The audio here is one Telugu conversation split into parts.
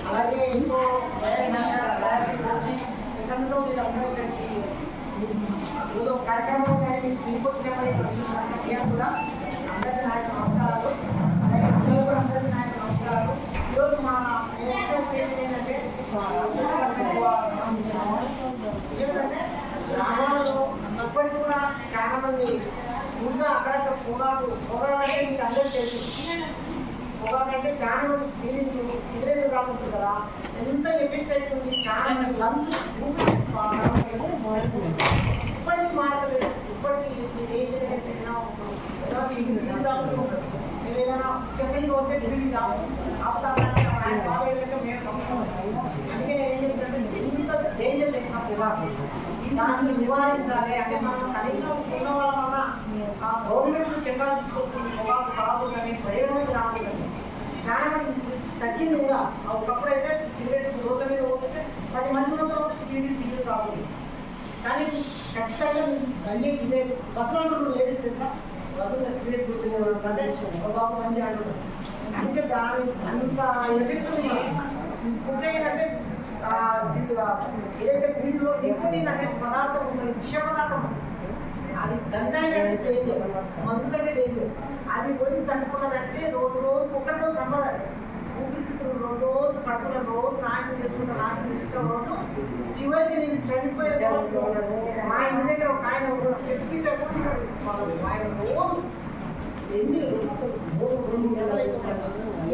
అలాగే ఇంకో ఎక్కడో మీరు అందరూ ఇక్కడికి ఏదో కార్యక్రమం కానీ తీసుకొచ్చినప్పటి కూడా అందరికీ నా యొక్క నమస్కారాలు. అలాగే పిల్లలు కూడా అందరికీ నా యొక్క నమస్కారాలు. ఈరోజు మా స్టేషన్ ఏంటంటే గ్రామాలలో ఇప్పటికి కూడా చాలా మంది ఇంకా అక్కడక్కడ పొగాకు అంటే మీకు అందరికీ తెలుసు. పొగాకు అంటే చాలా మంది ఫీలింగ్ సిగరెట్లు కాకుంటుంది కదా, ఎంత ఎఫెక్ట్ అవుతుంది. చాలా మంది లంగ్స్ ఇప్పటికీ మారలేదు. ఇప్పటికీ మీరు ఏం చేయాలంటే మేము ఏదైనా చెప్పండి పోతే డ్యూటీ ఆపుతారంటే అందుకే నేను ఏం చెప్తానంటే ఇంత డేంజర్ తెచ్చాం పొగాకు, దాన్ని నివారించాలి. అంటే మనం కనీసం కేవలం వల్ల గవర్నమెంట్ చట్టాలు తీసుకొస్తుంది పొగాకు కాకుండా ప్రయోజనం రాకుండా చాలా మంది తగ్గింది. ఇంకా ఒకప్పుడు అయితే సిగరెట్ రోడ్ల మీద పోతుంటే 10 మంది సిగరెట్ కావాలి. కానీ ఖచ్చితంగా బంద్ చేసి సిగరెట్ బస్సులో అంటున్నారు లేడీస్ తెలుసా, బస్సులో సిగరెట్ గుర్తుంటే బాబు మంది అంటున్నారు. అందుకే దాని అంత ఎఫెక్ట్ ఉంది. ఇంకొక ఏంటంటే ఏదైతే వీటిలో నికోటిన్ అనే పదార్థం ఉంటుంది, విష పదార్థం, అది గంజాయి కంటే డేంజర్, మందు కంటే డేంజర్. అది పోయి తట్టుకున్నదంటే రోజు ఒకటి రోజు సంపదాలి. ఊపిరితిత్తులు రోజు కడుపులో రోజు నాశనం చేసుకుంటా రోజు చివరికి నేను చనిపోయే మా ఇంటి దగ్గర ఒక ఆయన చెప్పి ఆయన రోజు ఎన్ని అసలు 2 గంటలు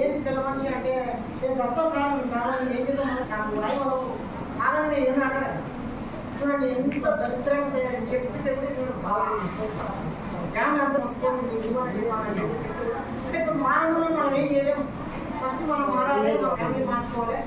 ఏది పిల్ల మనిషి అంటే నేను వస్తా సార్ చాలా ఏం చేద్దాం నాకు లైవ్ అవ్వదు కాదని నేను ఏమన్నా అక్కడ చూడండి ఎంత దరిద్రంగా చెప్పి ఫ్యామిలీ అంతా అంటే ఇప్పుడు మానవులు మనం ఏం చేయలేము. ఫస్ట్ మనం మారాలి, ఫ్యామిలీ మార్చుకోవాలి.